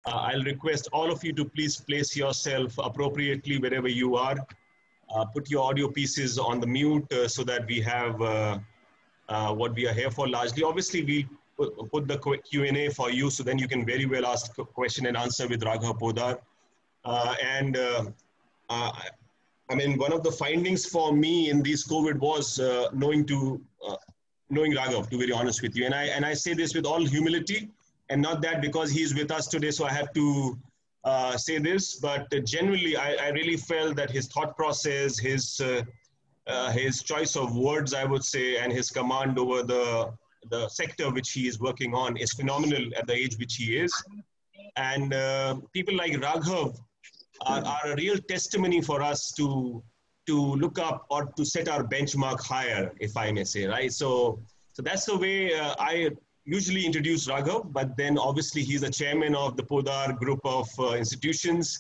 I'll request all of you to please place yourself appropriately wherever you are. Put your audio pieces on the mute so that we have what we are here for largely. Obviously, we put the Q&A for you, so then you can very well ask a question and answer with Raghav Podar. I mean, one of the findings for me in these COVID was knowing Raghav, to be very honest with you. And I say this with all humility, and not that because he's with us today, so I have to say this, but generally, I really felt that his thought process, his choice of words, I would say, and his command over the sector which he is working on is phenomenal at the age which he is. And people like Raghav are a real testimony for us to look up or to set our benchmark higher, if I may say, right? So that's the way I usually introduce Raghav, but then obviously he's the chairman of the Podar group of institutions,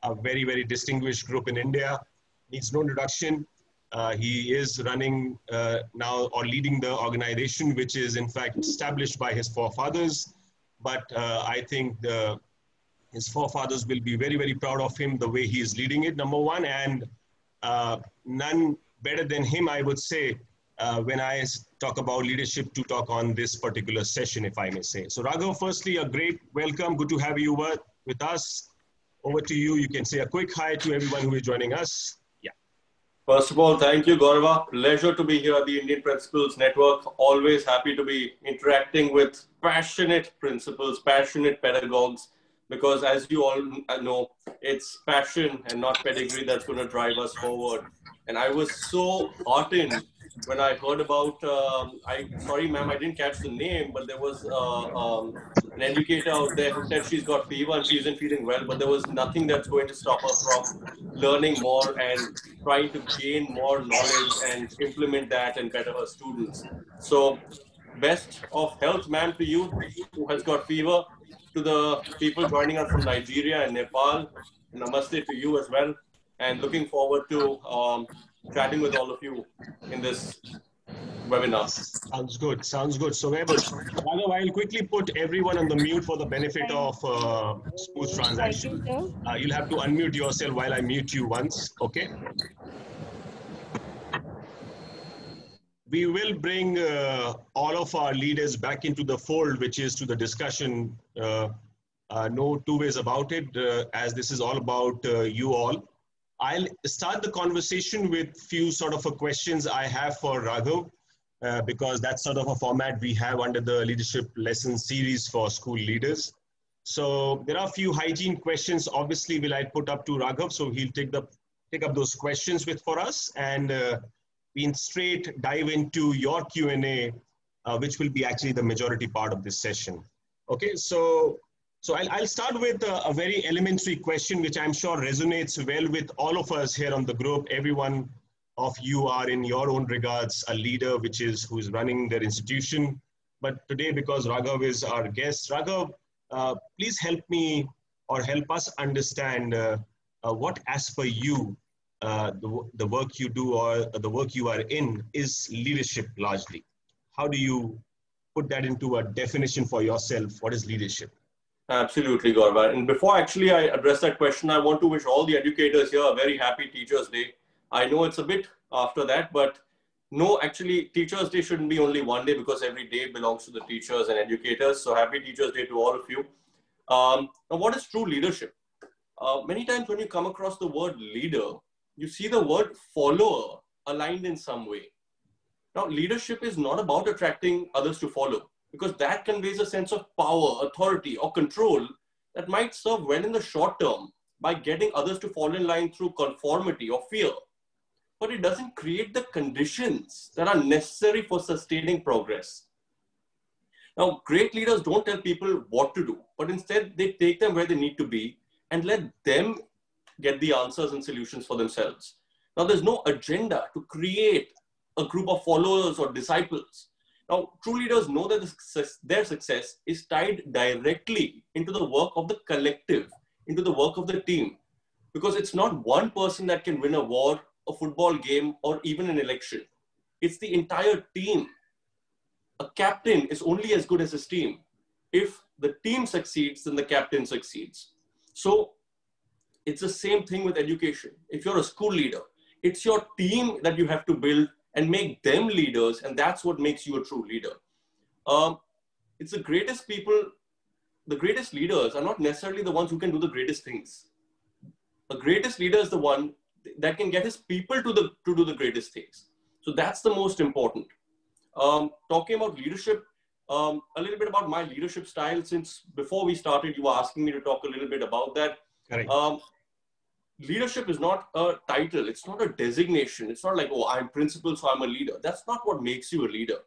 a very, very distinguished group in India. Needs no introduction. He is running now or leading the organization, which is in fact established by his forefathers. But I think his forefathers will be very, very proud of him, the way he is leading it, number one. And none better than him, I would say, when I talk about leadership, to talk on this particular session, if I may say. So Raghav, firstly, a great welcome. Good to have you with us. Over to you. You can say a quick hi to everyone who is joining us. Yeah. First of all, thank you, Gaurav. Pleasure to be here at the Indian Principals Network. Always happy to be interacting with passionate principals, passionate pedagogues, because as you all know, it's passion and not pedigree that's going to drive us forward. And I was so heartened when I heard about, sorry ma'am, I didn't catch the name, but there was an educator out there who said she's got fever and she isn't feeling well, but there was nothing that's going to stop her from learning more and trying to gain more knowledge and implement that and better her students. So best of health, ma'am, to you who has got fever, to the people joining us from Nigeria and Nepal. Namaste to you as well. And looking forward to chatting with all of you in this webinar. Sounds good. Sounds good. So Raghav, I'll quickly put everyone on the mute for the benefit of smooth transaction. You'll have to unmute yourself while I mute you once. Okay. We will bring all of our leaders back into the fold, which is to the discussion. No two ways about it, as this is all about you all. I'll start the conversation with few sort of questions I have for Raghav, because that's sort of a format we have under the leadership lesson series for school leaders. So there are a few hygiene questions, obviously, will I put up to Raghav, so he'll take up those questions for us, and we straight dive into your Q&A, which will be actually the majority part of this session. Okay, so I'll start with a very elementary question, which I'm sure resonates well with all of us here on the group. Everyone of you are in your own regards a leader, who's running their institution. But today, because Raghav is our guest, Raghav, please help me or help us understand what, as per you, the work you do or the work you are in is leadership largely. How do you put that into a definition for yourself? What is leadership? Absolutely, Gaurav. And before actually I address that question, I want to wish all the educators here a very happy Teachers' Day. I know it's a bit after that, but no, actually Teachers' Day shouldn't be only one day, because every day belongs to the teachers and educators. So happy Teachers' Day to all of you. Now, what is true leadership? Many times when you come across the word leader, you see the word follower aligned in some way. Now, leadership is not about attracting others to follow, because that conveys a sense of power, authority, or control that might serve well in the short term by getting others to fall in line through conformity or fear. But it doesn't create the conditions that are necessary for sustaining progress. Now, great leaders don't tell people what to do, but instead they take them where they need to be and let them get the answers and solutions for themselves. Now, there's no agenda to create a group of followers or disciples. Now, true leaders know that their success is tied directly into the work of the collective, into the work of the team, because it's not one person that can win a war, a football game, or even an election. It's the entire team. A captain is only as good as his team. If the team succeeds, then the captain succeeds. So it's the same thing with education. If you're a school leader, it's your team that you have to build and make them leaders, and that's what makes you a true leader. It's the greatest people, the greatest leaders are not necessarily the ones who can do the greatest things. The greatest leader is the one that can get his people to do the greatest things. So that's the most important. Talking about leadership, a little bit about my leadership style, since before we started, you were asking me to talk a little bit about that. Leadership is not a title. It's not a designation. It's not like, oh, I'm principal, so I'm a leader. That's not what makes you a leader.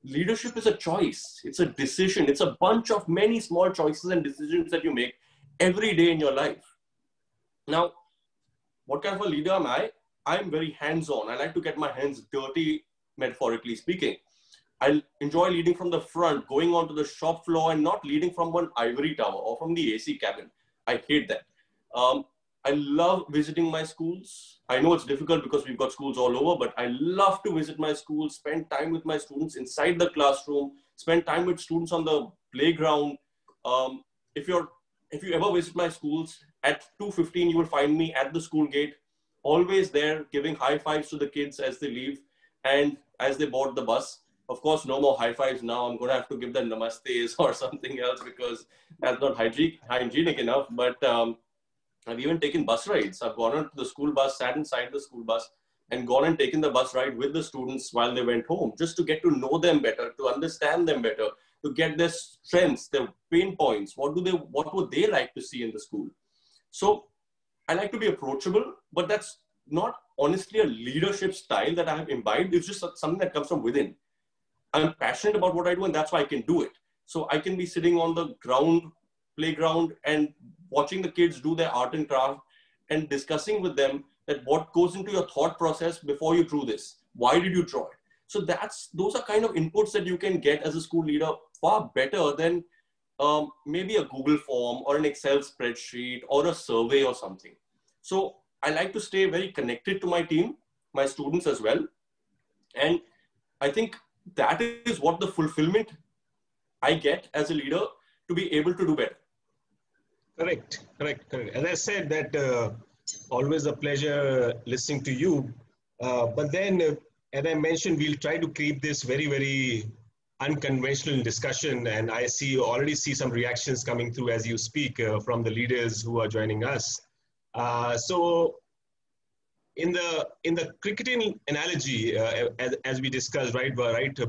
Leadership is a choice. It's a decision. It's a bunch of many small choices and decisions that you make every day in your life. Now, what kind of a leader am I? I'm very hands-on. I like to get my hands dirty, metaphorically speaking. I enjoy leading from the front, going onto the shop floor and not leading from one ivory tower or from the AC cabin. I hate that. I love visiting my schools. I know it's difficult because we've got schools all over, but I love to visit my schools, spend time with my students inside the classroom, spend time with students on the playground. If you ever visit my schools, at 2:15, you will find me at the school gate, always there, giving high fives to the kids as they leave and as they board the bus. Of course, no more high fives now. I'm going to have to give them namastes or something else because that's not hygienic enough. But I've even taken bus rides. I've gone on to the school bus, sat inside the school bus, and gone and taken the bus ride with the students while they went home, just to get to know them better, to understand them better, to get their strengths, their pain points. What would they like to see in the school? So I like to be approachable, but that's not honestly a leadership style that I have imbibed. It's just something that comes from within. I'm passionate about what I do, and that's why I can do it. So I can be sitting on the playground and watching the kids do their art and craft and discussing with them that what goes into your thought process before you drew this. Why did you draw it? So those are kind of inputs that you can get as a school leader far better than maybe a Google form or an Excel spreadsheet or a survey or something. So I like to stay very connected to my team, my students as well. And I think that is what the fulfillment I get as a leader to be able to do better. Correct. As I said, that always a pleasure listening to you. But then, as I mentioned, we'll try to keep this very, very unconventional discussion. And I already see some reactions coming through as you speak from the leaders who are joining us. So in the cricketing analogy, as we discussed right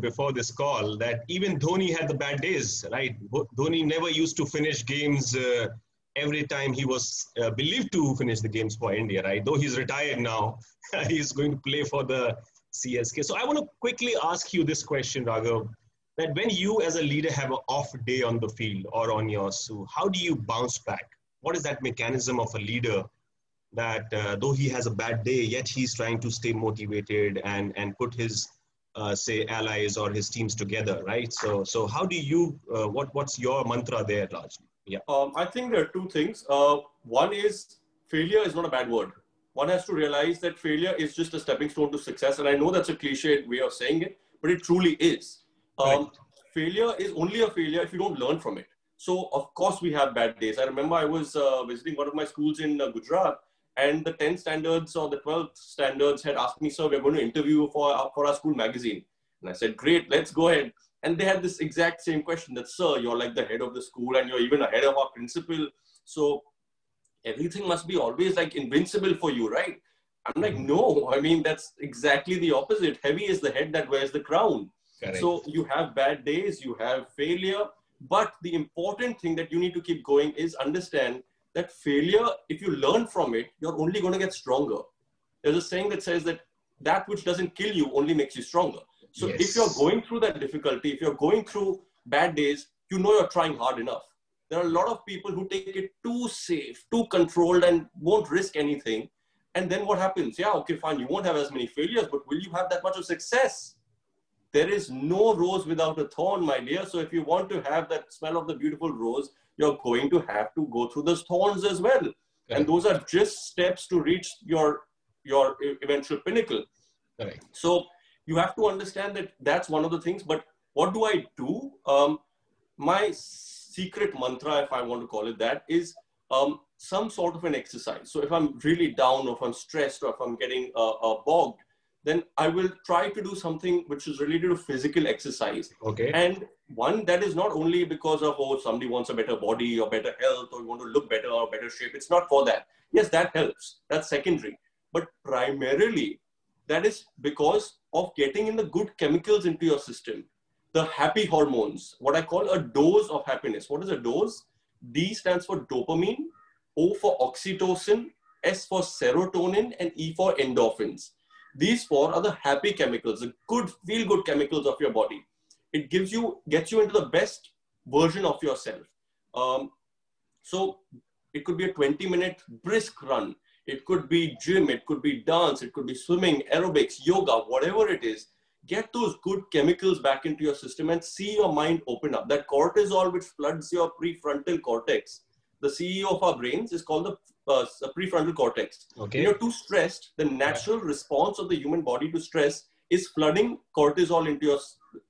before this call, that even Dhoni had the bad days, right? Dhoni never used to finish games every time he was believed to finish the games for India, right? Though he's retired now, he's going to play for the CSK. So I want to quickly ask you this question, Raghav, that when you as a leader have an off day on the field or on your zoo, how do you bounce back? What is that mechanism of a leader that though he has a bad day, yet he's trying to stay motivated and put his, say, allies or his teams together, right? So how do you, what's your mantra there, largely? Yeah. I think there are two things. One is failure is not a bad word. One has to realize that failure is just a stepping stone to success. And I know that's a cliched way of saying it, but it truly is. Right. Failure is only a failure if you don't learn from it. So of course we have bad days. I remember I was visiting one of my schools in Gujarat, and the 10th standards or the 12th standards had asked me, sir, we're going to interview you for our school magazine. And I said, great, let's go ahead. And they had this exact same question that, sir, you're like the head of the school and you're even ahead of our principal. So everything must be always like invincible for you, right? I'm like, no, I mean, that's exactly the opposite. Heavy is the head that wears the crown. Correct. So you have bad days, you have failure, but the important thing that you need to keep going is understand that failure, if you learn from it, you're only going to get stronger. There's a saying that says that which doesn't kill you only makes you stronger. So Yes. if you're going through that difficulty, if you're going through bad days, you know you're trying hard enough. There are a lot of people who take it too safe, too controlled, and won't risk anything. And then what happens? Yeah, okay, fine, you won't have as many failures, but will you have that much of success? There is no rose without a thorn, my dear. So if you want to have that smell of the beautiful rose, you're going to have to go through those thorns as well. Correct. And those are just steps to reach your eventual pinnacle. Correct. So you have to understand that that's one of the things. But what do I do? My secret mantra, if I want to call it that, is some sort of an exercise. So if I'm really down, or if I'm stressed, or if I'm getting bogged, then I will try to do something which is related to physical exercise. Okay. And one that is not only because of, oh, somebody wants a better body or better health, or you want to look better or better shape. It's not for that. Yes, that helps. That's secondary. But primarily, that is because of getting in the good chemicals into your system. The happy hormones, what I call a dose of happiness. What is a dose? D stands for dopamine, O for oxytocin, S for serotonin, and E for endorphins. These four are the happy chemicals, the good, feel-good chemicals of your body. It gets you into the best version of yourself. So it could be a 20-minute brisk run. It could be gym. It could be dance. It could be swimming, aerobics, yoga, whatever it is. Get those good chemicals back into your system and see your mind open up. That cortisol, which floods your prefrontal cortex, the CEO of our brains, is called the prefrontal cortex. Okay. When you're too stressed, the natural response of the human body to stress is flooding cortisol into your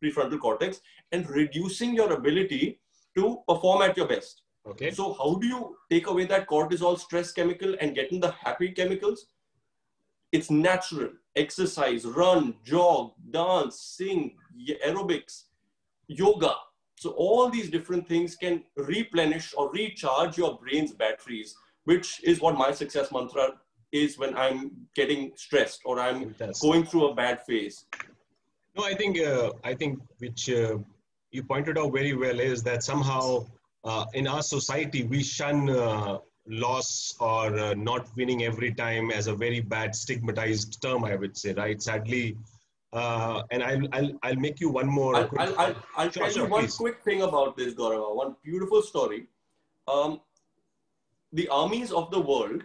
prefrontal cortex and reducing your ability to perform at your best. Okay. So how do you take away that cortisol stress chemical and get in the happy chemicals? It's natural. Exercise, run, jog, dance, sing, aerobics, yoga. So all these different things can replenish or recharge your brain's batteries, which is what my success mantra is when I'm getting stressed or I'm going through a bad phase. No, I think which you pointed out very well is that somehow in our society we shun loss or not winning every time as a very bad stigmatized term, I would say, right? Sadly, and I'll make you one more. I'll tell you one quick thing about this, Gaurav. One beautiful story. The armies of the world,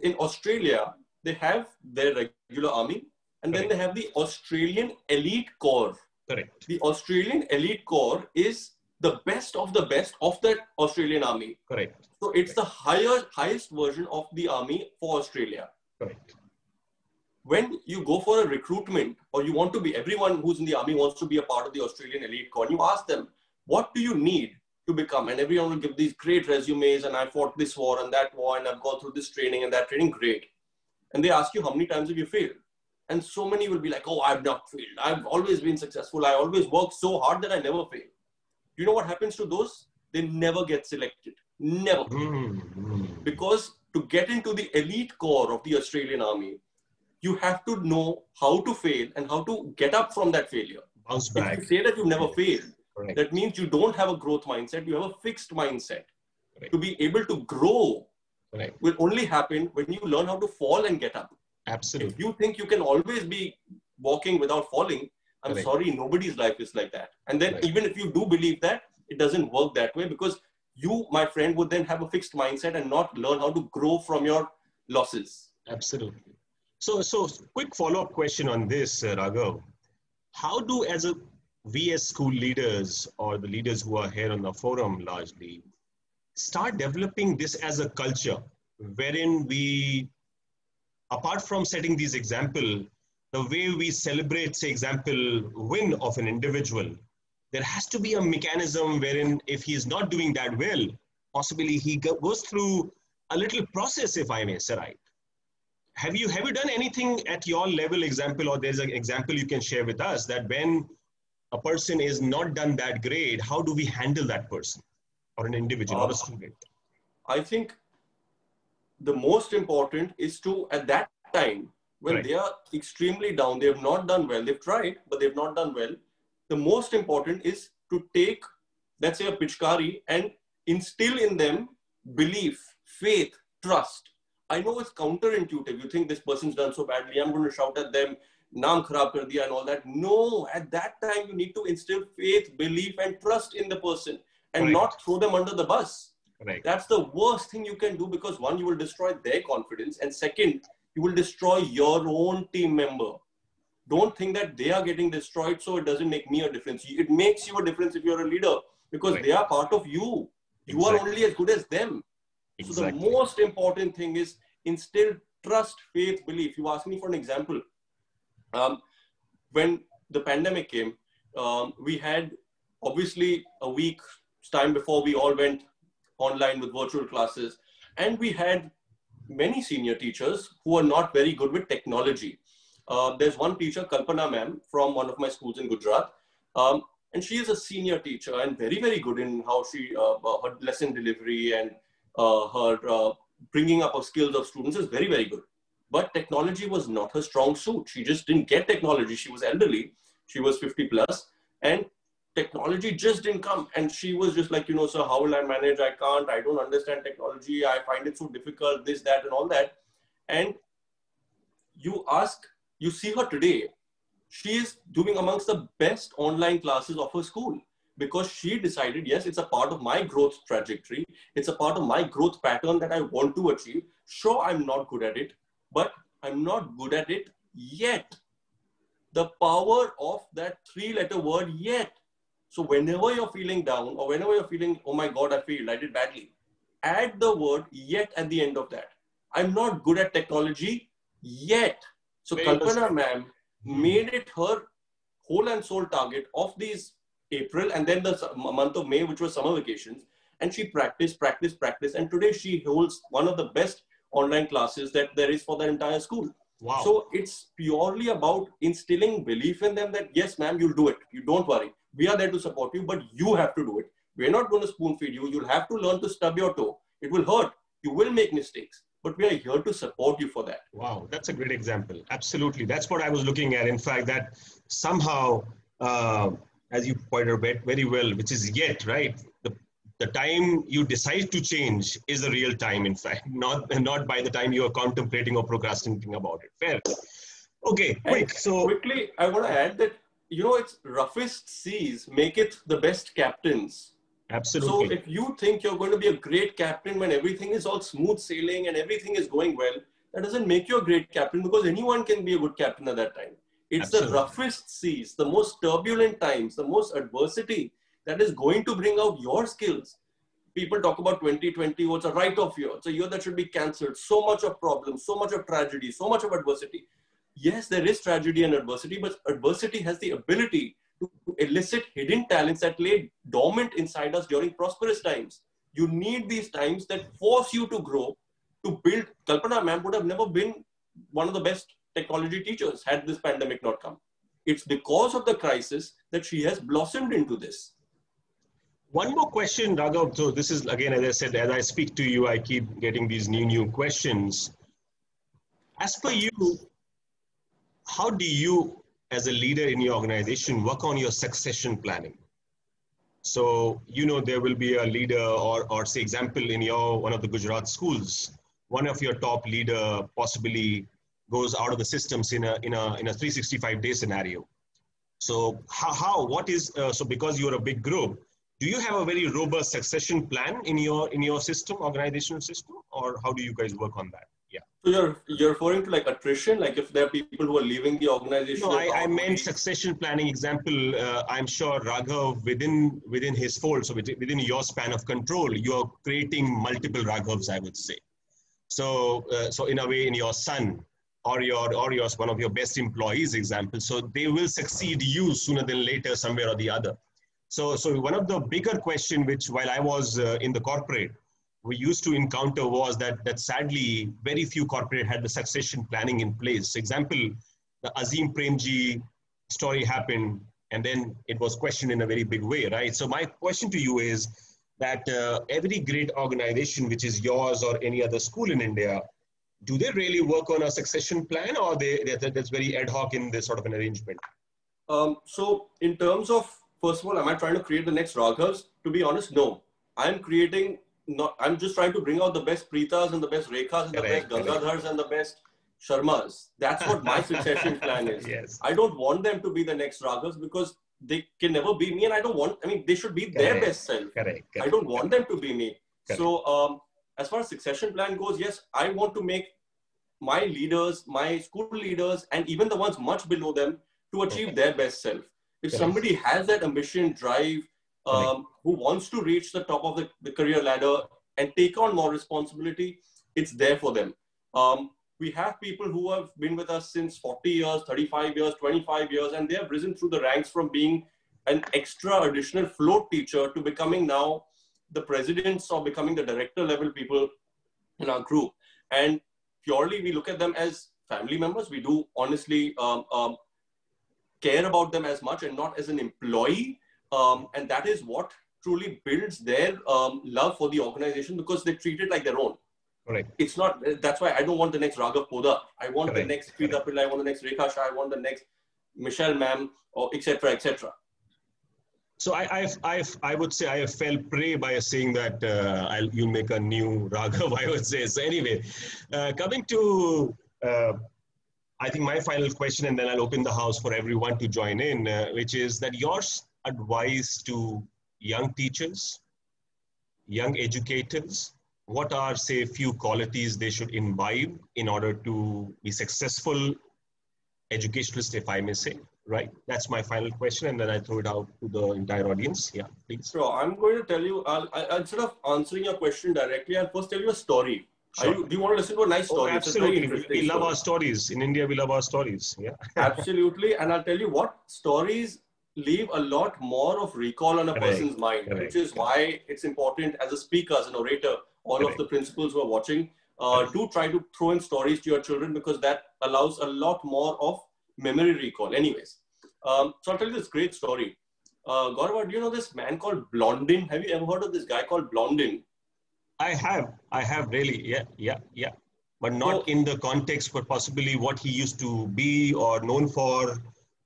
in Australia, they have their regular army, and then they have the Australian Elite Corps. Correct. The Australian Elite Corps is the best of that Australian army. Correct. So it's the highest version of the army for Australia. Correct. When you go for a recruitment, or you want to be, everyone who's in the army wants to be a part of the Australian Elite Corps, you ask them, what do you need to become? And everyone will give these great resumes, and I fought this war and that war, and I've gone through this training and that training, great. And they ask you, how many times have you failed? And so many will be like, oh, I've not failed. I've always been successful. I always work so hard that I never fail. You know what happens to those? They never get selected. Never. Because to get into the elite corps of the Australian army, you have to know how to fail and how to get up from that failure. Bounce back. If you say that you've never failed, Correct. that means you don't have a growth mindset. You have a fixed mindset. Correct. To be able to grow Correct. will only happen when you learn how to fall and get up. Absolutely. If you think you can always be walking without falling, I'm Correct. sorry, nobody's life is like that. And then Correct. even if you do believe that, it doesn't work that way, because you, my friend, would then have a fixed mindset and not learn how to grow from your losses. Absolutely. So quick follow-up question on this, Raghav. How do, we as school leaders, or the leaders who are here on the forum largely, start developing this as a culture wherein we, apart from setting these example, the way we celebrate, say, example, win of an individual, there has to be a mechanism wherein if he is not doing that well, possibly he goes through a little process, if I may say, right? Have you done anything at your level example, or there's an example you can share with us that when a person is not done that great, how do we handle that person or an individual or a student? I think the most important is to, at that time, when they are extremely down, they have not done well, they've tried, but they've not done well. The most important is to take, let's say, a pitchkari and instill in them belief, faith, trust. I know it's counterintuitive. You think this person's done so badly, I'm going to shout at them, naam kharab kar diya and all that. No, at that time, you need to instill faith, belief, and trust in the person and not throw them under the bus. That's the worst thing you can do, because one, you will destroy their confidence, and second, you will destroy your own team member. Don't think that they are getting destroyed, so it doesn't make me a difference. It makes you a difference if you're a leader, because they are part of you. You are only as good as them. So the most important thing is instill trust, faith, belief. You asked me for an example. When the pandemic came, we had obviously a week time before we all went online with virtual classes. And we had many senior teachers who are not very good with technology. There's one teacher, Kalpana ma'am, from one of my schools in Gujarat. And she is a senior teacher and very, very good in how she, her lesson delivery and her bringing up of skills of students is very, very good. But technology was not her strong suit. She just didn't get technology. She was elderly. She was 50 plus. And technology just didn't come. And she was just like, sir, how will I manage? I can't. I don't understand technology. I find it so difficult, this, that, and all that. And you see her today. She is doing amongst the best online classes of her school because she decided, yes, it's a part of my growth trajectory. It's a part of my growth pattern that I want to achieve. Sure, I'm not good at it, but I'm not good at it yet. The power of that 3-letter word yet. So whenever you're feeling down or whenever you're feeling, oh my God, I failed, I did badly, add the word yet at the end of that. I'm not good at technology yet. So Kalpana ma'am made it her whole and soul target of these April and then the month of May, which was summer vacations. And she practiced. And today she holds one of the best online classes that there is for the entire school. Wow. So it's purely about instilling belief in them that, yes, ma'am, you'll do it. You don't worry. We are there to support you, but you have to do it. We're not going to spoon feed you. You'll have to learn to stub your toe. It will hurt. You will make mistakes, but we are here to support you for that. Wow, that's a great example. Absolutely. That's what I was looking at. In fact, that somehow, as you pointed out very well, which is yet, right? The time you decide to change is a real time, in fact, not by the time you are contemplating or procrastinating about it. Fair. Okay, quick. So quickly, I want to add that, it's roughest seas make it the best captains. Absolutely. So if you think you're going to be a great captain when everything is all smooth sailing and everything is going well, that doesn't make you a great captain because anyone can be a good captain at that time. It's Absolutely. The roughest seas, the most turbulent times, the most adversity that is going to bring out your skills. People talk about 2020, it's a write-off year. It's a year that should be cancelled. So much of problems, so much of tragedy, so much of adversity. Yes, there is tragedy and adversity, but adversity has the ability to elicit hidden talents that lay dormant inside us during prosperous times. You need these times that force you to grow, to build. Kalpana ma'am would have never been one of the best technology teachers had this pandemic not come. It's because of the crisis that she has blossomed into this. One more question, Raghav. So this is, again, as I said, as I speak to you, I keep getting these new questions. As per you, how do you, as a leader in your organization, work on your succession planning? So, there will be a leader or say example in one of the Gujarat schools, one of your top leader possibly goes out of the systems in a 365-day scenario. So so because you're a big group, do you have a very robust succession plan in your system, organizational system, or how do you guys work on that? Yeah. So you're referring to like attrition, like if there are people who are leaving the organization? No, I meant succession planning. Example, I'm sure Raghav within his fold, so within your span of control, you're creating multiple Raghavs, I would say. So in a way, in your son or one of your best employees, example, so they will succeed you sooner than later, somewhere or the other. So one of the bigger question, which while I was in the corporate, we used to encounter was that sadly, very few corporate had the succession planning in place. Example, the Azim Premji story happened, and then it was questioned in a very big way, right? So my question to you is that every great organization, which is yours or any other school in India, do they really work on a succession plan, or that's very ad hoc in this sort of an arrangement? So in terms of, first of all, am I trying to create the next Raghavs? To be honest, no. I'm just trying to bring out the best Preetas and the best Rekhas and the best Gangadhars and the best Sharmas. That's what my succession plan is. Yes. I don't want them to be the next Raghavs because they can never be me, and they should be their best self. Correct. I don't want them to be me. Correct. So as far as succession plan goes, yes, I want to make my leaders, my school leaders, and even the ones much below them to achieve their best self. If somebody has that ambition, drive, who wants to reach the top of the career ladder and take on more responsibility, it's there for them. We have people who have been with us since 40 years, 35 years, 25 years, and they have risen through the ranks from being an extra additional float teacher to becoming now the presidents or becoming the director level people in our group. And purely we look at them as family members. We do honestly care about them as much and not as an employee. And that is what truly builds their love for the organization, because they treat it like their own. Correct. It's not, that's why I don't want the next Raghav Poddar. I want Correct. the next Preeta Pillai, I want the next Rekha Shah, I want the next Michelle ma'am, or etc. etc. So I would say I fell prey by saying that you'll make a new Raghav, I would say. So anyway, coming to, I think my final question, and then I'll open the house for everyone to join in, which is that your advice to young teachers, young educators, what are, say, a few qualities they should imbibe in order to be successful educationalists, if I may say, right? That's my final question, and then I throw it out to the entire audience. Yeah, please. So I'm going to tell you, instead of answering your question directly, I'll first tell you a story. Sure. Do you want to listen to a nice story? Oh, absolutely. We love our stories. In India, we love our stories. Yeah. Absolutely. And I'll tell you what, stories leave a lot more of recall on a person's mind, which is why it's important as a speaker, as an orator, all of the principals who are watching, do try to throw in stories to your children, because that allows a lot more of memory recall. Anyways, so I'll tell you this great story. Gaurav, do you know this man called Blondin? Have you ever heard of this guy called Blondin? I have really, yeah. But not in the context, but possibly what he used to be or known for.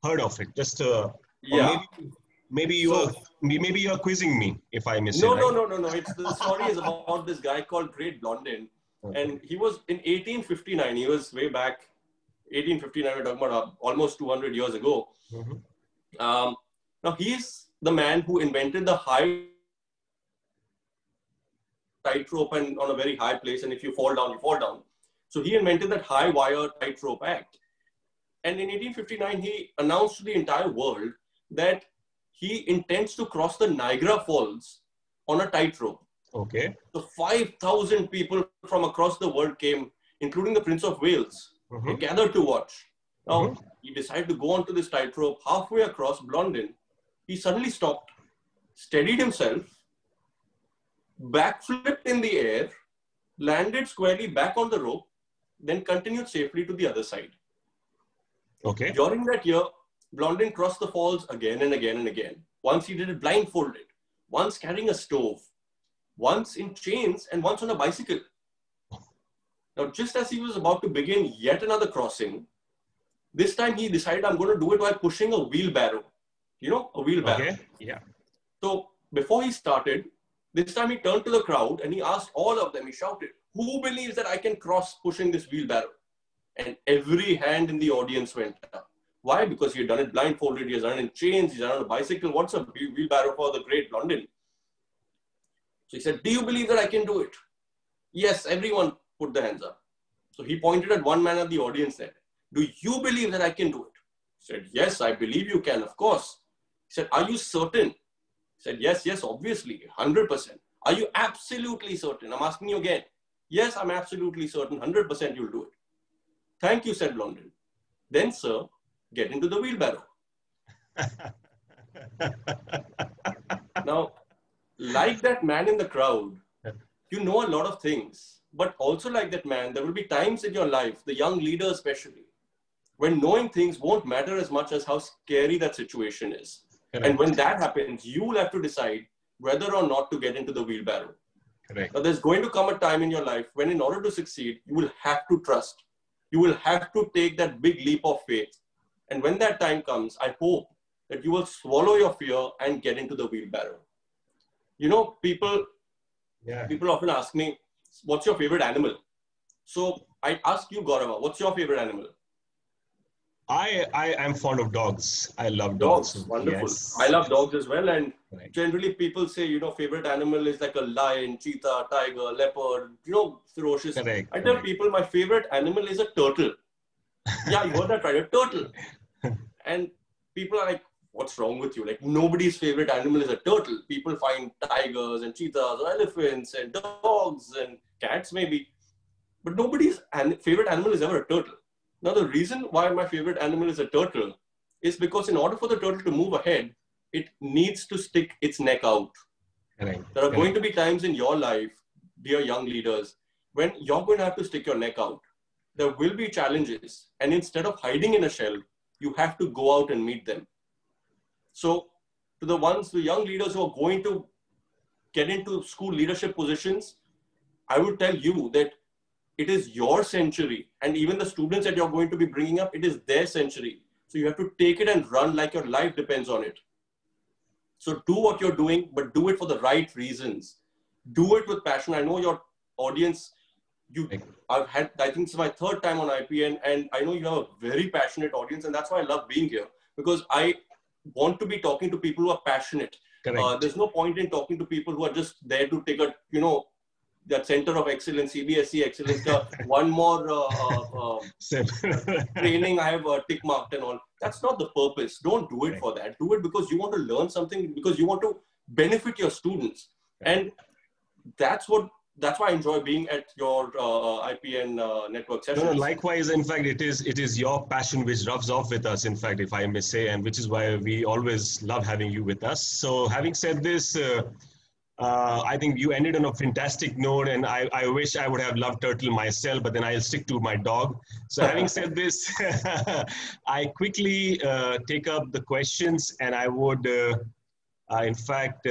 Heard of it? Just maybe you are quizzing me, if I miss it. No. It's the story is about this guy called Great Blondin, and he was in 1859. He was way back, 1859. We're talking about almost 200 years ago. Now he's the man who invented the high tightrope and on a very high place, and if you fall down, you fall down. So he invented that high wire tightrope act. And in 1859, he announced to the entire world that he intends to cross the Niagara Falls on a tightrope. Okay. So 5,000 people from across the world came, including the Prince of Wales, gathered to watch. Now, he decided to go onto this tightrope. Halfway across Blondin, he suddenly stopped, steadied himself, backflipped in the air, landed squarely back on the rope, then continued safely to the other side. Okay. During that year, Blondin crossed the falls again and again and again. Once he did it blindfolded, once carrying a stove, once in chains, and once on a bicycle. Now, just as he was about to begin yet another crossing, this time he decided, I'm going to do it while pushing a wheelbarrow. You know, a wheelbarrow. Okay. Yeah. So before he started, this time he turned to the crowd and he asked all of them, he shouted, who believes that I can cross pushing this wheelbarrow? And every hand in the audience went up. Why? Because he had done it blindfolded, he has done it in chains, he's done it on a bicycle. What's a wheelbarrow for the Great Blondin? So he said, do you believe that I can do it? Yes, everyone put their hands up. So he pointed at one man at the audience there. Do you believe that I can do it? He said, yes, I believe you can, of course. He said, are you certain? He said, yes, obviously, 100%. Are you absolutely certain? I'm asking you again. Yes, I'm absolutely certain, 100% you'll do it. Thank you, said Blondin. Then, sir, get into the wheelbarrow. Now, like that man in the crowd, you know a lot of things, but also like that man, there will be times in your life, the young leader especially, when knowing things won't matter as much as how scary that situation is. Correct. And when that happens, you will have to decide whether or not to get into the wheelbarrow. Correct. Now, there's going to come a time in your life when, in order to succeed, you will have to trust. You will have to take that big leap of faith. And when that time comes, I hope that you will swallow your fear and get into the wheelbarrow. You know, people often ask me, what's your favorite animal? So I ask you, Gaurav, what's your favorite animal? I am fond of dogs. I love dogs. Wonderful. Yes. I love dogs as well. And generally people say, you know, favorite animal is like a lion, cheetah, tiger, leopard, you know, ferocious. Correct. I tell people my favorite animal is a turtle. Yeah, you heard that right, a turtle. And people are like, what's wrong with you? Like, nobody's favorite animal is a turtle. People find tigers and cheetahs or elephants and dogs and cats maybe. But nobody's favorite animal is ever a turtle. Now, the reason why my favorite animal is a turtle is because in order for the turtle to move ahead, it needs to stick its neck out. Correct. There are going to be times in your life, dear young leaders, when you're going to have to stick your neck out. There will be challenges. And instead of hiding in a shell, you have to go out and meet them. So to the young leaders who are going to get into school leadership positions, I would tell you that it is your century. And even the students that you're going to be bringing up, it is their century. So you have to take it and run like your life depends on it. So do what you're doing, but do it for the right reasons. Do it with passion. I know your audience, I think it's my third time on IPN, and I know you have a very passionate audience, and that's why I love being here, because I want to be talking to people who are passionate. There's no point in talking to people who are just there to take a, that center of excellence, CBSE excellence, one more training I have tick marked and all. That's not the purpose. Don't do it for that. Do it because you want to learn something, because you want to benefit your students. And that's why I enjoy being at your IPN network sessions. No, likewise, in fact, it is your passion which rubs off with us, in fact, if I may say, and which is why we always love having you with us. So having said this, I think you ended on a fantastic note, and I wish I would have loved turtle myself, but then I'll stick to my dog. So having said this, I quickly take up the questions, and I would, in fact,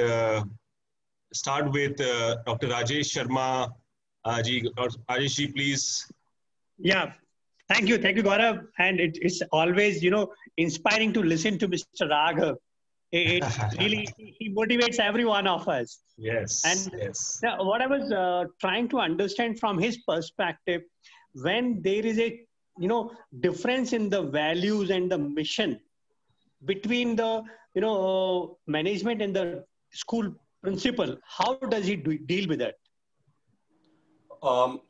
start with Dr. Rajesh Sharma. Rajesh ji, please. Yeah, thank you, Gaurav. And it's always, inspiring to listen to Mr. Raghav. It really, he motivates every one of us. Yes. And yes. Now, what I was trying to understand from his perspective, when there is a, difference in the values and the mission between the, management and the school principal, how does he deal with that?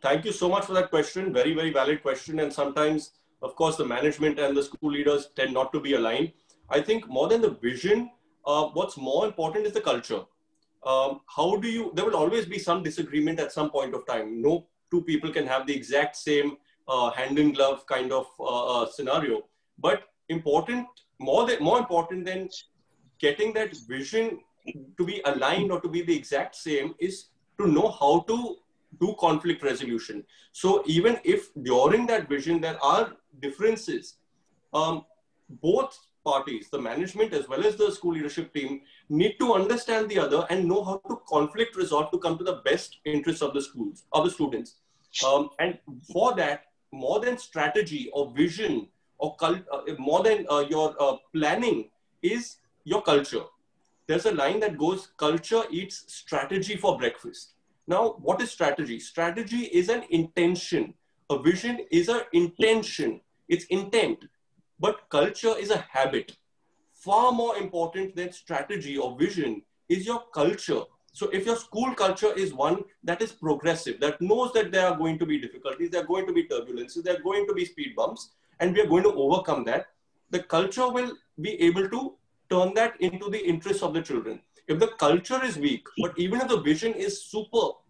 Thank you so much for that question. Very, very valid question. And sometimes, of course, the management and the school leaders tend not to be aligned. I think more than the vision, what's more important is the culture. There will always be some disagreement at some point of time. No two people can have the exact same hand in glove kind of scenario. But more important than getting that vision to be aligned or to be the exact same is to know how to do conflict resolution. So even if during that vision there are differences, both parties, the management as well as the school leadership team, need to understand the other and know how to conflict resolve to come to the best interests of the schools, of the students. And for that, more than strategy or vision or more than your planning is your culture. There's a line that goes, culture eats strategy for breakfast. Now, what is strategy? Strategy is an intention. A vision is an intention. It's intent. But culture is a habit. Far more important than strategy or vision is your culture. So if your school culture is one that is progressive, that knows that there are going to be difficulties, there are going to be turbulences, there are going to be speed bumps, and we are going to overcome that, the culture will be able to turn that into the interests of the children. If the culture is weak, but even if the vision is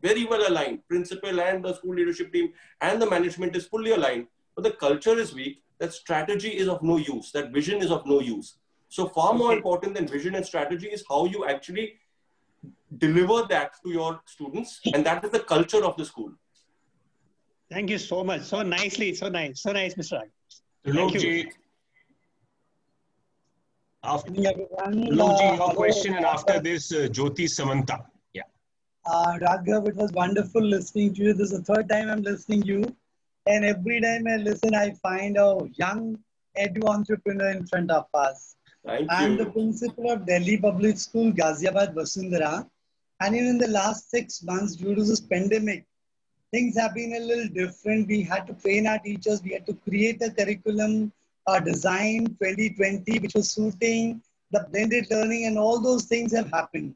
very well aligned, principal and the school leadership team and the management is fully aligned, but the culture is weak, that strategy is of no use, that vision is of no use. So far more important than vision and strategy is how you actually deliver that to your students, and that is the culture of the school. Thank you so much. So nicely, so nice, Mr. Raghav. Thank you. After your question, and after this, Jyoti Samanta. Yeah. Raghav, it was wonderful listening to you. This is the third time I'm listening to you. And every time I listen, I find a young edu entrepreneur in front of us. I'm the principal of Delhi Public School, Ghaziabad, Vasundhara. And even in the last 6 months, due to this pandemic, things have been a little different. We had to train our teachers. We had to create a curriculum, design 2020, which was suiting the blended learning, and all those things have happened.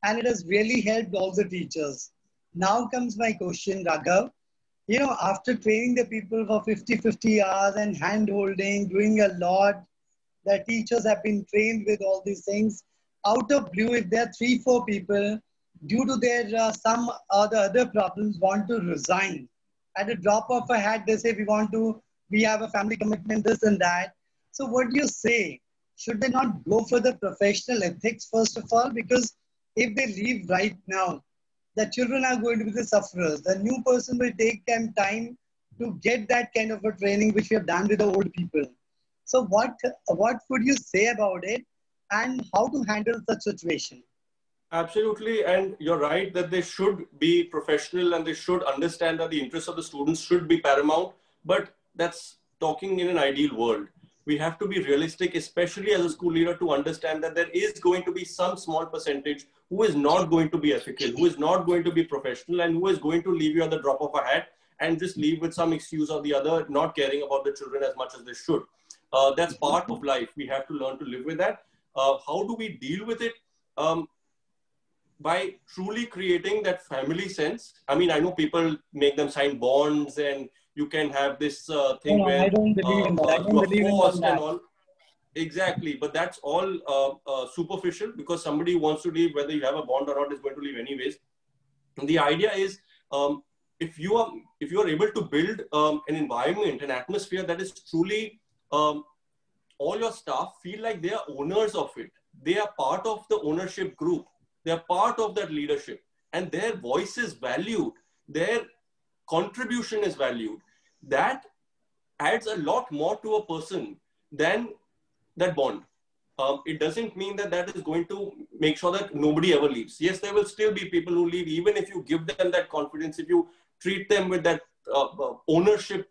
And it has really helped all the teachers. Now comes my question, Raghav. After training the people for 50 hours and hand-holding, doing a lot, the teachers have been trained with all these things. Out of blue, if there are 3-4 people, due to their some or the other problems, want to resign, at a drop of a hat, they say, we have a family commitment, this and that. So what do you say? should they not go for the professional ethics first of all? Because if they leave right now, the children are going to be the sufferers. The new person will take them time to get that kind of a training which we have done with the old people. So what would you say about it and how to handle such situation? Absolutely, and you're right that they should be professional and they should understand that the interests of the students should be paramount, but that's talking in an ideal world. We have to be realistic, especially as a school leader, to understand that there is going to be some small percentage who is not going to be ethical, who is not going to be professional, and who is going to leave you at the drop of a hat and just leave with some excuse or the other, not caring about the children as much as they should. That's part of life. We have to learn to live with that. How do we deal with it? By truly creating that family sense. I mean, I know people make them sign bonds and you can have this thing where I don't believe in that. I don't believe in forced that. and all. Exactly, but that's all superficial, because somebody who wants to leave, whether you have a bond or not, is going to leave anyways. And the idea is, if you are able to build an environment, an atmosphere that is truly all your staff feel like they are owners of it. They are part of the ownership group. They are part of that leadership, and their voice is valued. Their contribution is valued. That adds a lot more to a person than that bond. It doesn't mean that that is going to make sure that nobody ever leaves. Yes, there will still be people who leave, even if you give them that confidence, if you treat them with that ownership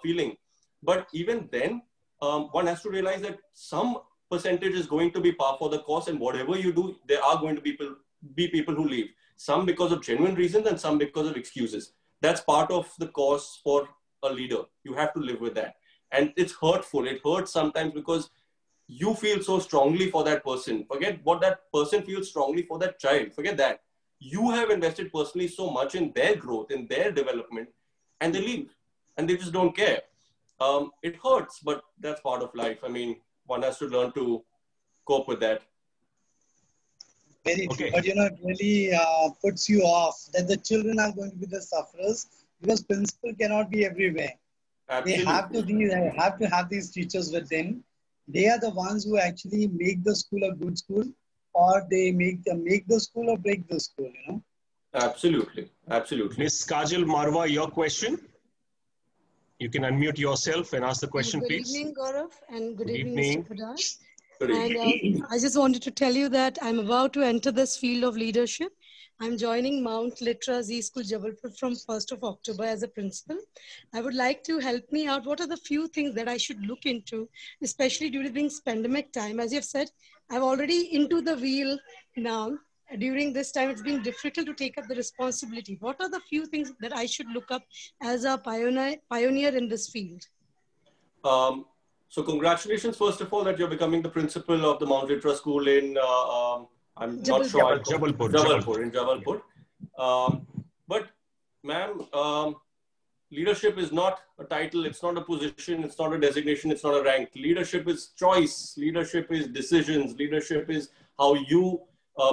feeling. But even then, one has to realize that some percentage is going to be par for the course, and whatever you do, there are going to be people who leave. Some because of genuine reasons and some because of excuses. That's part of the course for a leader. You have to live with that. And it's hurtful. It hurts sometimes because you feel so strongly for that person. Forget what that person feels strongly for that child. Forget that. You have invested personally so much in their growth, in their development, and they leave. And they just don't care. It hurts, but that's part of life. I mean, one has to learn to cope with that. Very true. But it really puts you off that the children are going to be the sufferers, because principal cannot be everywhere. Absolutely. They have to have these teachers with them. They are the ones who actually make the school a good school, or they make the school or break the school, Absolutely. Absolutely. Ms. Kajal Marwa, your question? You can unmute yourself and ask the question, please. Good evening, Gaurav, and good evening, evening. Mr. Pradash. And I just wanted to tell you that I'm about to enter this field of leadership. I'm joining Mount Litra Z School, Jabalpur from 1st of October as a principal. I would like to help me out. What are the few things that I should look into, especially during this pandemic time? As you've said, I'm already into the wheel now. During this time, it's been difficult to take up the responsibility. What are the few things that I should look up as a pioneer in this field? So congratulations, first of all, that you're becoming the principal of the Mount Litra School in, I'm not sure. Jabalpur. In Jabalpur. But ma'am, leadership is not a title. It's not a position. It's not a designation. It's not a rank. Leadership is choice. Leadership is decisions. Leadership is how you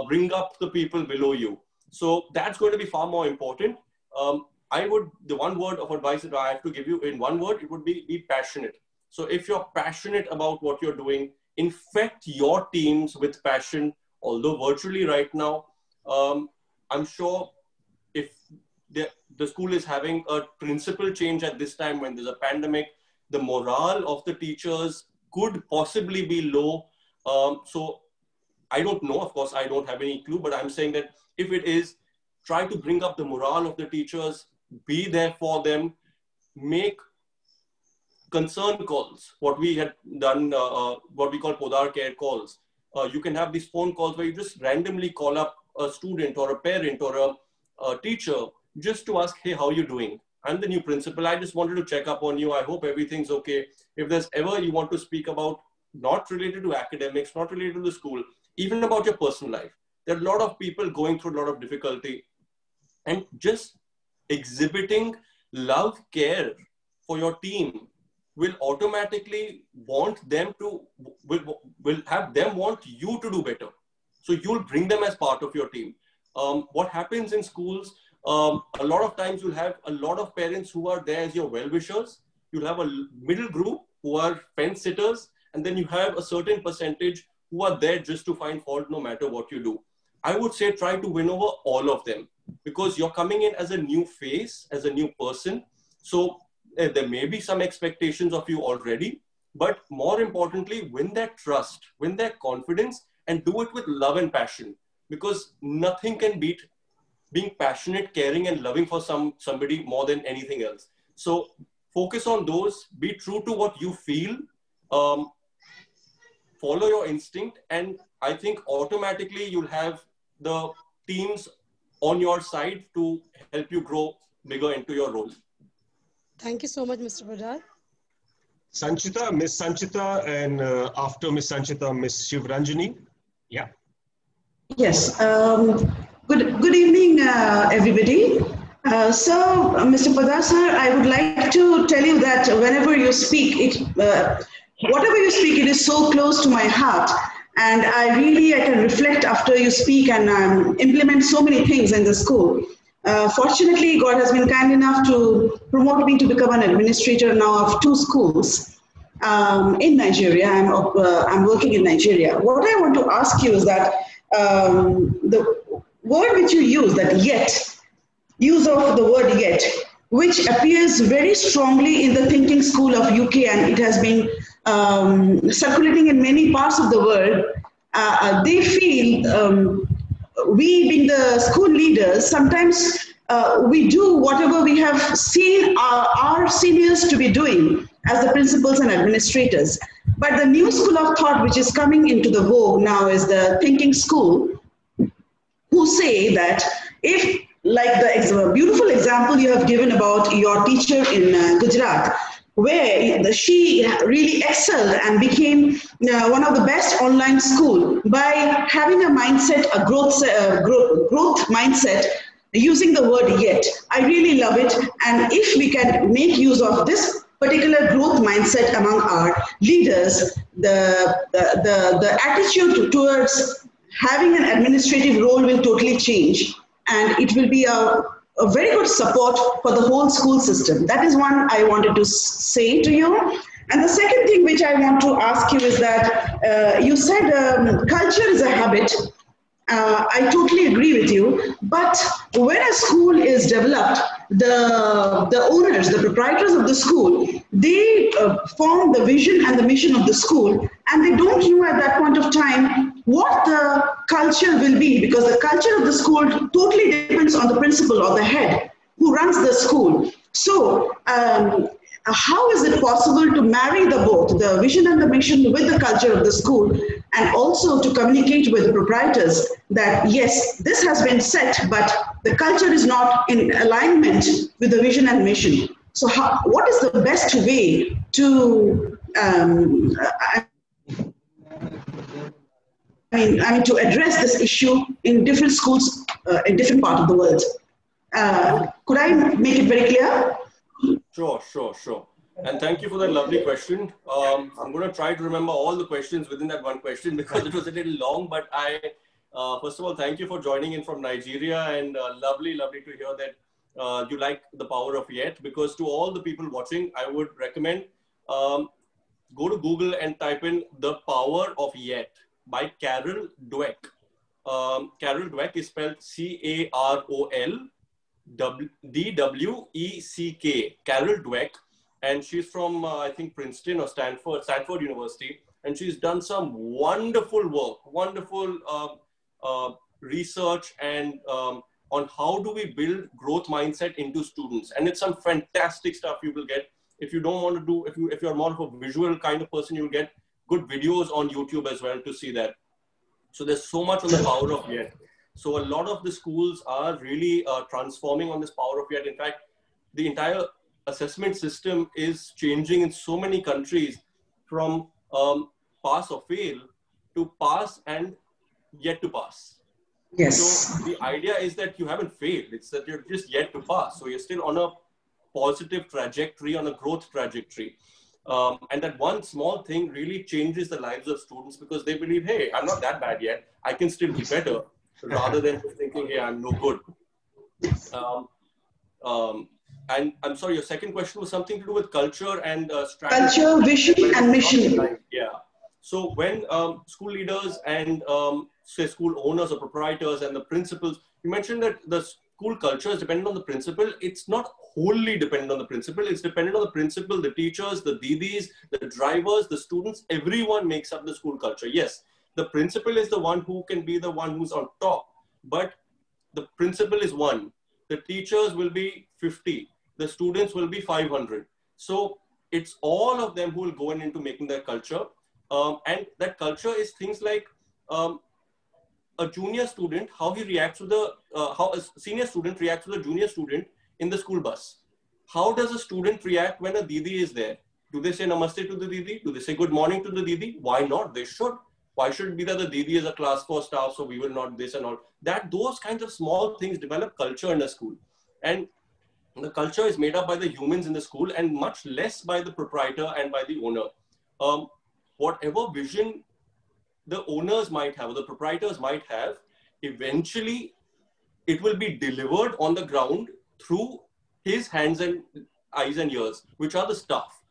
bring up the people below you. So that's going to be far more important. The one word of advice that I have to give you in one word, it would be passionate. So if you're passionate about what you're doing, infect your teams with passion, although virtually right now, I'm sure if the school is having a principal change at this time when there's a pandemic, the morale of the teachers could possibly be low. So I don't know, of course, I don't have any clue, but I'm saying that if it is, try to bring up the morale of the teachers, be there for them, make concern calls, what we had done, what we call Podar Care calls. You can have these phone calls where you just randomly call up a student or a parent or a teacher just to ask, hey, how are you doing? I'm the new principal. I just wanted to check up on you. I hope everything's okay. If there's ever you want to speak about, not related to academics, not related to the school, even about your personal life. There are a lot of people going through a lot of difficulty, and just exhibiting love, care for your team will automatically want them to, will have them want you to do better. So you'll bring them as part of your team. What happens in schools, a lot of times you'll have a lot of parents who are there as your well-wishers. You'll have a middle group who are fence sitters, and then you have a certain percentage who are there just to find fault no matter what you do. I would say try to win over all of them, because you're coming in as a new face, as a new person. So there may be some expectations of you already, but more importantly, win their trust, win their confidence, and do it with love and passion, because nothing can beat being passionate, caring, and loving for somebody more than anything else. So focus on those, be true to what you feel, follow your instinct, and I think automatically you'll have the teams on your side to help you grow bigger into your role. Thank you so much, Mr. Bajaj. Sanchita, Miss Sanchita, and after Miss Sanchita, Miss Shivranjani. Yeah. Yes. Good evening, everybody. So, Mr. Poddar sir, I would like to tell you that whenever you speak, whatever you speak, it is so close to my heart. And I can reflect after you speak and implement so many things in the school. Fortunately, God has been kind enough to promote me to become an administrator now of 2 schools in Nigeria. I'm working in Nigeria. What I want to ask you is that the word which you use, that yet, use of the word yet, which appears very strongly in the thinking school of UK, and it has been circulating in many parts of the world. They feel, we being the school leaders, sometimes we do whatever we have seen our seniors to be doing as the principals and administrators. But the new school of thought which is coming into the vogue now is the thinking school, who say that if, like the beautiful example you have given about your teacher in Gujarat, where she really excelled and became one of the best online school by having a mindset, a growth mindset, using the word yet. I really love it. And if we can make use of this particular growth mindset among our leaders, the attitude towards having an administrative role will totally change. And it will be a very good support for the whole school system. That is one I wanted to say to you. And the second thing which I want to ask you is that you said culture is a habit. I totally agree with you. But when a school is developed, the owners, the proprietors of the school, they form the vision and the mission of the school, and they don't know at that point of time what the culture will be, because the culture of the school totally depends on the principal or the head who runs the school. So how is it possible to marry both the vision and the mission with the culture of the school, and also to communicate with the proprietors that yes, this has been set, but the culture is not in alignment with the vision and mission? So what is the best way to to address this issue in different schools in different parts of the world? Could I make it very clear? Sure. And thank you for that lovely question. I'm going to try to remember all the questions within that one question because it was a little long, but first of all, thank you for joining in from Nigeria, and lovely to hear that you like the power of yet, because to all the people watching, I would recommend go to Google and type in The Power of Yet by Carol Dweck. Carol Dweck is spelled CarolDweck, Carol Dweck, and she's from I think Princeton or Stanford University, and she's done some wonderful work, wonderful research and on how do we build growth mindset into students, and it's some fantastic stuff you will get. If you don't want to do, if you're more of a visual kind of person, you'll get good videos on YouTube as well to see that. So there's so much on the power of yet. So a lot of the schools are really transforming on this power of yet. In fact, the entire assessment system is changing in so many countries from pass or fail to pass and yet to pass. Yes. So the idea is that you haven't failed. It's that you're just yet to pass. So you're still on a positive trajectory, on a growth trajectory. And that one small thing really changes the lives of students because they believe, hey, I'm not that bad yet. I can still be better, rather than thinking, hey, I'm no good. And I'm sorry, your second question was something to do with culture and strategy. Culture, vision, and mission. Yeah. So when school leaders and say school owners or proprietors and the principals, you mentioned that the school culture is dependent on the principal. It's not wholly dependent on the principal. It's dependent on the principal, the teachers, the didis, the drivers, the students. Everyone makes up the school culture. Yes, the principal is the one who can be the one who's on top, but the principal is one. The teachers will be 50. The students will be 500. So it's all of them who will go into making that culture. And that culture is things like a junior student, how he reacts to the, how a senior student reacts to the junior student in the school bus. How does a student react when a didi is there? Do they say namaste to the didi? Do they say good morning to the didi? Why not? They should. Why should it be that the didi is a class 4 staff, so we will not this and all? Those kinds of small things develop culture in a school. And the culture is made up by the humans in the school and much less by the proprietor and by the owner. Whatever vision the owners might have or the proprietors might have, eventually it will be delivered on the ground through his hands and eyes and ears, which are the staff.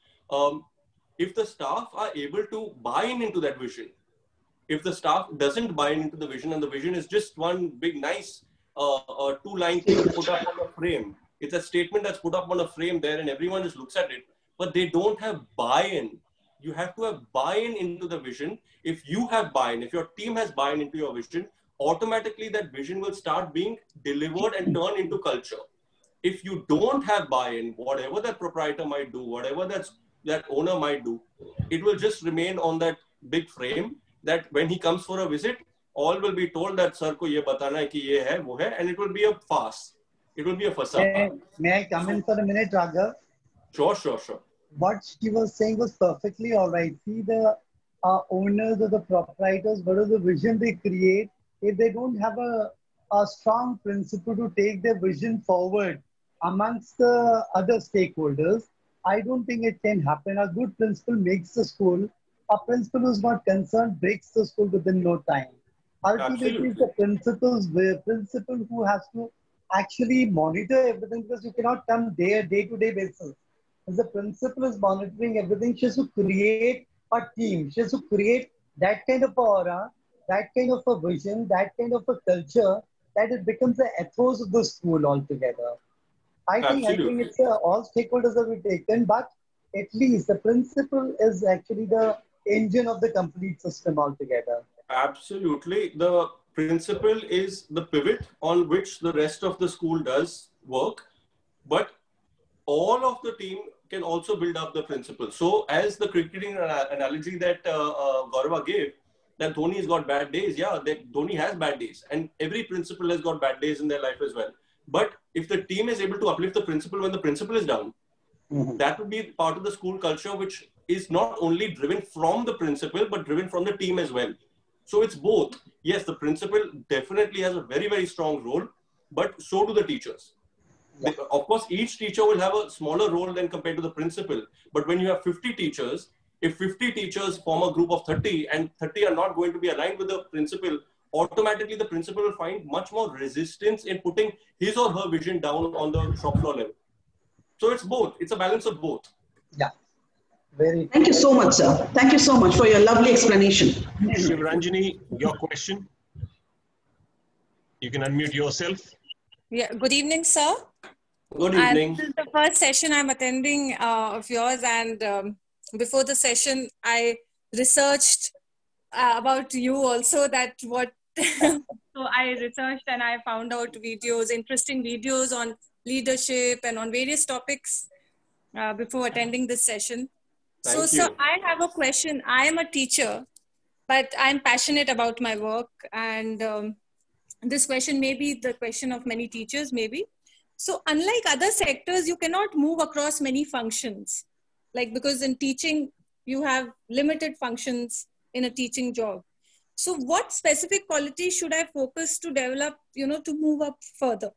If the staff are able to buy into that vision, if the staff doesn't buy into the vision and the vision is just one big nice 2-line thing put up on a frame, it's a statement that's put up on a frame there and everyone just looks at it, but they don't have buy-in. You have to have buy-in into the vision. If you have buy-in, if your team has buy-in into your vision, automatically that vision will start being delivered and turned into culture. If you don't have buy-in, whatever that proprietor might do, whatever that owner might do, it will just remain on that big frame that when he comes for a visit, all will be told that sir ko ye batana hai ki ye hai, wo hai, and it will be a farce. It will be a facade. May I come in for a minute, Raghav? Sure. What she was saying was perfectly all right. See, the owners or the proprietors, whatever the vision they create, if they don't have a strong principle to take their vision forward amongst the other stakeholders, I don't think it can happen. A good principal makes the school. A principal who's not concerned breaks the school within no time. Ultimately, it's the principal who has to actually monitor everything, because you cannot come day-to-day basis. As the principal is monitoring everything, she has to create a team. She has to create that kind of aura, that kind of a vision, that kind of a culture, that it becomes the ethos of the school altogether. I think it's all stakeholders have been taken, but at least the principal is actually the engine of the complete system altogether. Absolutely. The principal is the pivot on which the rest of the school does work, but all of the team can also build up the principal. So as the cricketing analogy that Gaurav gave, that Dhoni's got bad days. Yeah, Dhoni has bad days, and every principal has got bad days in their life as well. But if the team is able to uplift the principal when the principal is down, that would be part of the school culture, which is not only driven from the principal, but driven from the team as well. So it's both. Yes, the principal definitely has a very, very strong role, but so do the teachers. Yeah. Of course, each teacher will have a smaller role than compared to the principal. But when you have 50 teachers, if 50 teachers form a group of 30 and 30 are not going to be aligned with the principal, automatically the principal will find much more resistance in putting his or her vision down on the shop floor level. So it's both. It's a balance of both. Yeah. Thank you so much, sir. Thank you so much for your lovely explanation. Shivranjani, your question. You can unmute yourself. Yeah. Good evening, sir. Good evening. This is the first session I'm attending of yours, and before the session, I researched about you also. So I researched and I found out videos, interesting videos on leadership and on various topics before attending this session. Thank you. Sir, I have a question. I am a teacher, but I'm passionate about my work, and this question may be the question of many teachers, maybe. So unlike other sectors, you cannot move across many functions, because in teaching, you have limited functions in a teaching job. So what specific qualities should I focus to develop, to move up further?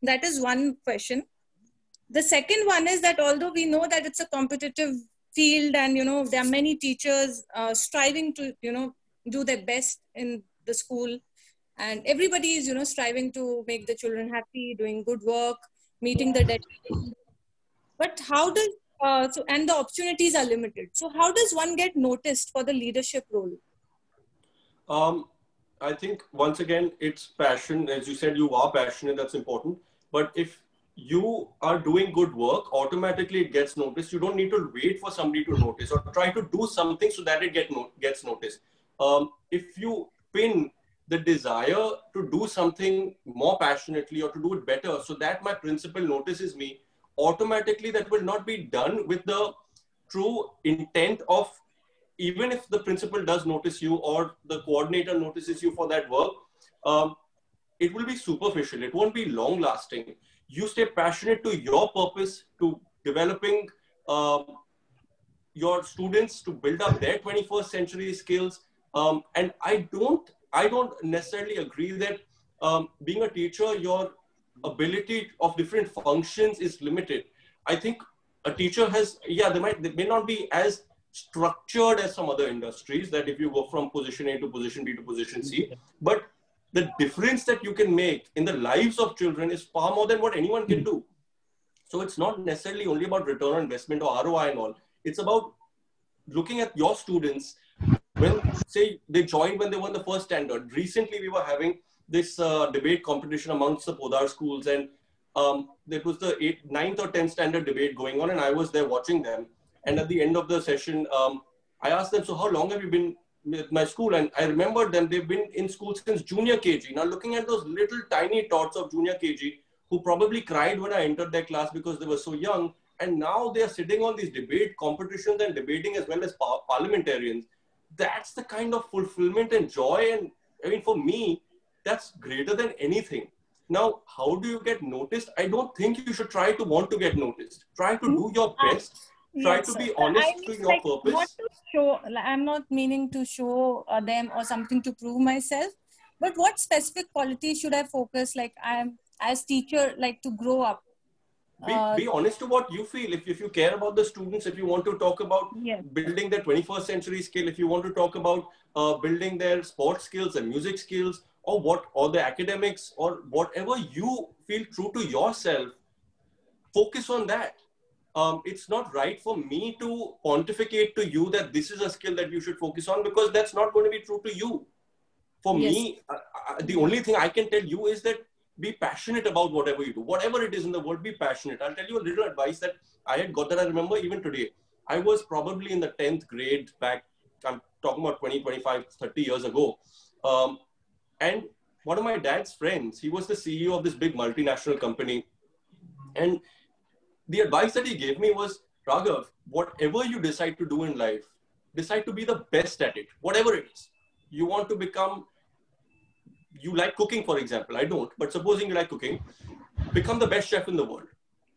That is one question. The second one is that although we know that it's a competitive field and, there are many teachers striving to, do their best in the school, and everybody is, striving to make the children happy, doing good work, meeting the deadline. But how does and the opportunities are limited. So how does one get noticed for the leadership role? I think once again, it's passion. As you said, you are passionate, that's important. But if you are doing good work, automatically it gets noticed. You don't need to wait for somebody to notice or try to do something so that it gets noticed. If you pin the desire to do something more passionately or to do it better so that my principal notices me, automatically that will not be done with the true intent of, even if the principal does notice you or the coordinator notices you for that work, it will be superficial. It won't be long lasting. You stay passionate to your purpose, to developing your students to build up their 21st century skills. And I don't necessarily agree that being a teacher, your ability of different functions is limited. I think a teacher has, they may not be as structured as some other industries, that if you go from position A to position B to position C, but the difference that you can make in the lives of children is far more than what anyone can do. So it's not necessarily only about return on investment or ROI and all. It's about looking at your students when, say, they joined when they were in the first standard. Recently, we were having this debate competition amongst the Podar schools, and there was the 8th, 9th or 10th standard debate going on, and I was there watching them. And at the end of the session, I asked them, so how long have you been with my school? And I remember them, they've been in school since junior KG. Now looking at those little tiny tots of junior KG who probably cried when I entered their class because they were so young. And now they are sitting on these debate competitions and debating as well as parliamentarians. That's the kind of fulfillment and joy. And I mean, for me, that's greater than anything. Now, how do you get noticed? I don't think you should try to want to get noticed. Try to do your best. Try Yes, to be honest to your purpose. Not to show, I'm not meaning to show them or something to prove myself, but what specific qualities should I focus? Like I'm as teacher, like to grow up. Be honest to what you feel. If you care about the students, if you want to talk about building their 21st century skill, if you want to talk about building their sports skills and music skills, or the academics, or whatever you feel true to yourself, focus on that. It's not right for me to pontificate to you that this is a skill that you should focus on, because that's not going to be true to you. For me, the only thing I can tell you is that be passionate about whatever you do. Whatever it is in the world, be passionate. I'll tell you a little advice that I had got that I remember even today. I was probably in the 10th grade back, I'm talking about 20, 25, 30 years ago. And one of my dad's friends, he was the CEO of this big multinational company. And the advice that he gave me was, Raghav, whatever you decide to do in life, decide to be the best at it, whatever it is. You want to become, you like cooking, for example. I don't, but supposing you like cooking, become the best chef in the world.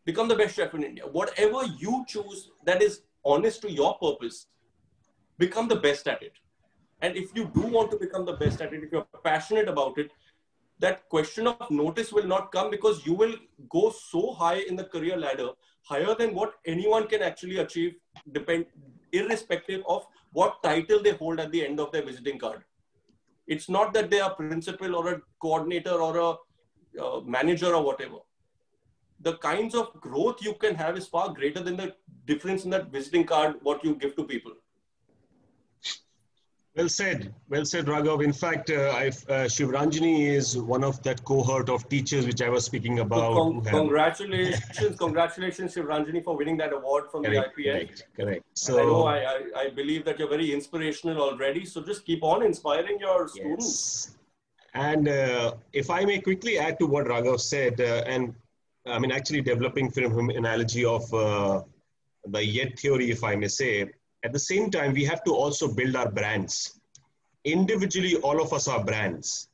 Become the best chef in India. Whatever you choose that is honest to your purpose, become the best at it. And if you do want to become the best at it, if you're passionate about it, that question of notice will not come, because you will go so high in the career ladder, higher than what anyone can actually achieve, irrespective of what title they hold at the end of their visiting card. It's not that they are principal or a coordinator or a manager or whatever. The kinds of growth you can have is far greater than the difference in that visiting card, what you give to people. Well said, Raghav. In fact, Shivranjani is one of that cohort of teachers which I was speaking about. So congratulations, Shivranjani, for winning that award from the IPL. Correct. So I believe that you're very inspirational already. So just keep on inspiring your students. And if I may quickly add to what Raghav said, and I mean actually developing from him analogy of the yet theory, if I may say. At the same time, we have to also build our brands. Individually, all of us are brands.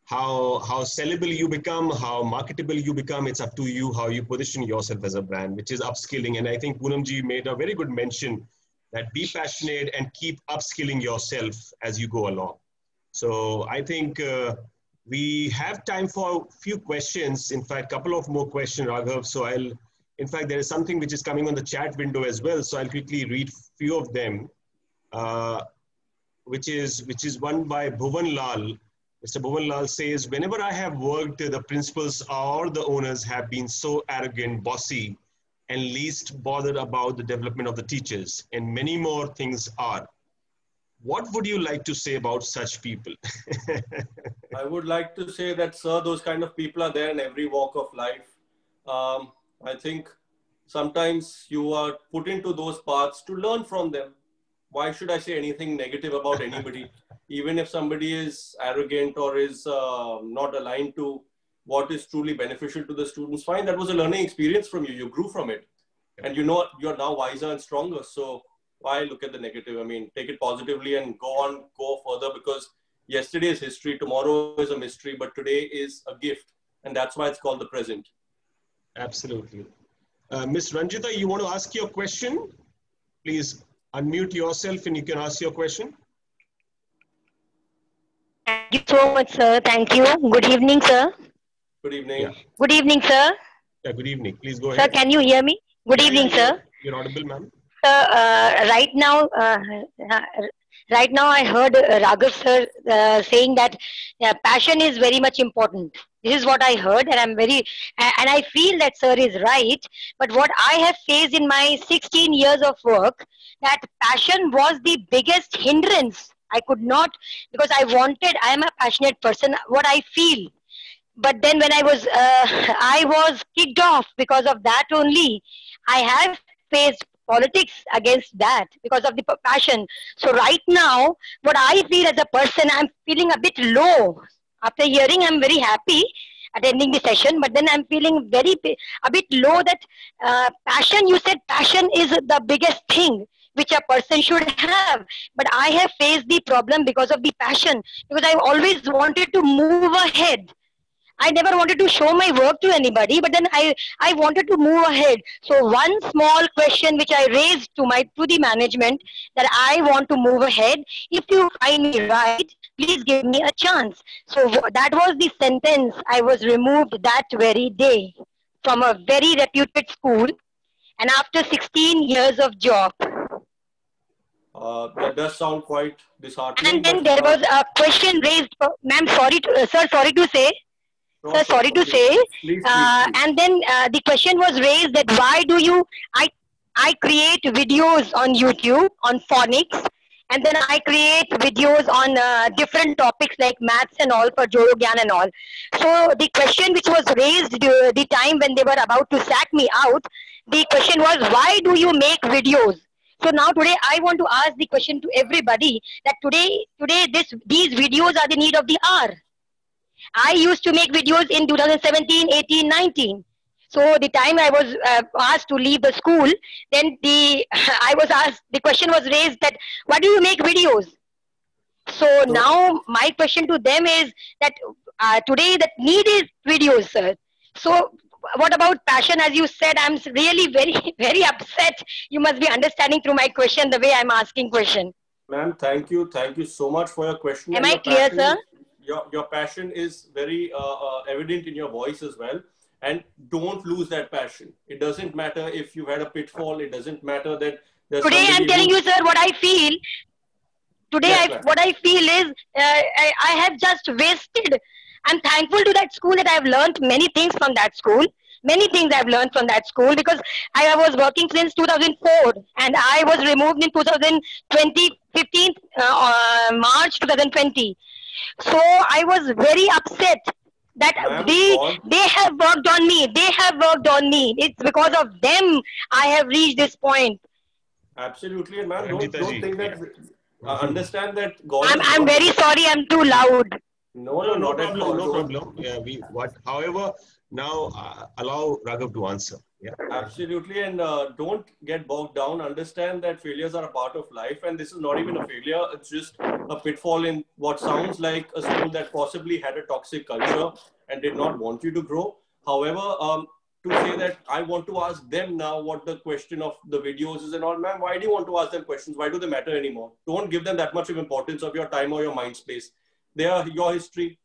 How sellable you become, how marketable you become, it's up to you, how you position yourself as a brand, which is upskilling. And I think Poonamji made a very good mention that be passionate and keep upskilling yourself as you go along. So I think we have time for a few questions. In fact, a couple of more questions, Raghav. So in fact, there is something which is coming on the chat window as well. So I'll quickly read few of them, which is one by Bhuvan Lal. Mr. Bhuvan Lal says, whenever I have worked, the principals or the owners have been so arrogant, bossy, and least bothered about the development of the teachers, and many more things are. What would you like to say about such people? I would like to say that, sir, those kind of people are there in every walk of life. I think sometimes you are put into those paths to learn from them. Why should I say anything negative about anybody? Even if somebody is arrogant or is not aligned to what is truly beneficial to the students, fine, that was a learning experience from you. You grew from it. And you know, you're now wiser and stronger. So why look at the negative? I mean, take it positively and go further, because yesterday is history, tomorrow is a mystery, but today is a gift. And that's why it's called the present. Absolutely. Ms. Ranjita, you want to ask your question? Please unmute yourself and you can ask your question. Thank you so much, sir. Thank you. Good evening, sir. Good evening. Yeah. Good evening, sir. Yeah, good evening. Please go Sir, ahead. can you hear me? Good evening, sir. You're audible, ma'am. Sir, right now I heard Raghav sir saying that passion is very much important. This is what I heard, and I feel that sir is right. But what I have faced in my 16 years of work, that passion was the biggest hindrance. I could not, because I am a passionate person, what I feel. But then when I was kicked off because of that only. I have faced politics against that because of the passion. So right now, what I feel as a person, I'm feeling a bit low. After hearing, I'm very happy attending the session, but then I'm feeling a bit low that passion, you said passion is the biggest thing which a person should have. But I have faced the problem because of the passion, because I always wanted to move ahead. I never wanted to show my work to anybody, but then I wanted to move ahead. So one small question which I raised to the management, that I want to move ahead. If you find me right, please give me a chance. So that was the sentence. I was removed that very day from a very reputed school, and after 16 years of job. That does sound quite disheartening. And then there was a question raised, ma'am, sorry to say. Sir, sorry to say, please. And then the question was raised that why do I create videos on YouTube on phonics, and then I create videos on different topics like maths and all for Joro Gyan and all. So the question which was raised the time when they were about to sack me out, the question was, why do you make videos? So now today I want to ask the question to everybody that today these videos are the need of the hour. I used to make videos in 2017, 18, 19. So the time I was asked to leave the school, then the question was raised that, why do you make videos? So now my question to them is that today the need is videos, sir. So what about passion? As you said, I'm really very, very upset. You must be understanding through my question, the way I'm asking question. Ma'am, thank you. Thank you so much for your question. Am I clear, sir? Your passion is very evident in your voice as well. And don't lose that passion. It doesn't matter if you've had a pitfall. It doesn't matter that there's today I'm telling you, sir, what I feel. Today, yes, what I feel is I have just wasted. I'm thankful to that school that I've learned many things from that school. Many things I've learned from that school, because I was working since 2004 and I was removed in 15th March 2020. So I was very upset that they have worked on me. They have worked on me. It's because of them I have reached this point. Absolutely, and ma'am, don't think that. Understand that God. I'm very sorry. I'm too loud. No problem. Yeah, however, now allow Raghav to answer. Yeah. Absolutely, and don't get bogged down. Understand that failures are a part of life, and this is not even a failure. It's just a pitfall in what sounds like a school that possibly had a toxic culture and did not want you to grow. However, to say that I want to ask them now what the question of the videos is and all, ma'am, why do you want to ask them questions? Why do they matter anymore? Don't give them that much of importance of your time or your mind space. They are your history.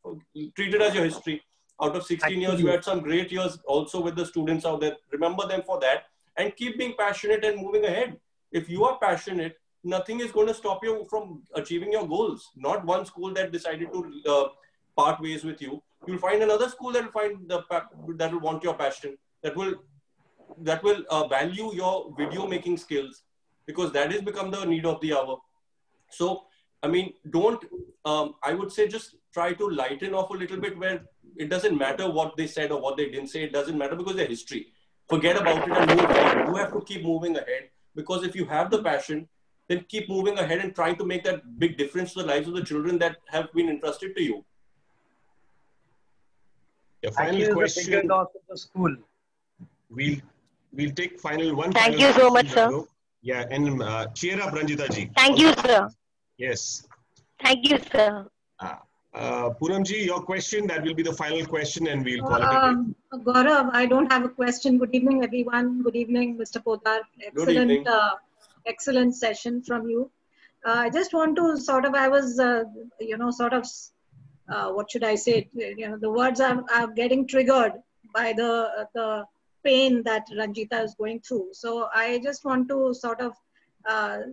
Treat it as your history. Out of 16 years, you had some great years also with the students out there. Remember them for that and keep being passionate and moving ahead. If you are passionate, nothing is going to stop you from achieving your goals. Not one school that decided to part ways with you. You'll find another school that will want your passion, that will value your video making skills, because that has become the need of the hour. So, I mean, don't, I would say just try to lighten off a little bit, where it doesn't matter what they said or what they didn't say. It doesn't matter because they're history. Forget about it and move on. You have to keep moving ahead, because if you have the passion, then keep moving ahead and trying to make that big difference to the lives of the children that have been entrusted to you. Your final question. The bigger loss of the school. We'll take one. Thank you so much, sir. Yeah, and cheer up, Ranjita ji. Thank you, sir. Yes. Thank you, sir. Poonam ji, your question, that will be the final question, and we'll call it a day. Gaurav, I don't have a question. Good evening, everyone. Good evening, Mr. Poddar. Excellent, excellent session from you. I just want to sort of, I was, what should I say? The words are getting triggered by the pain that Ranjita is going through. So I just want to sort of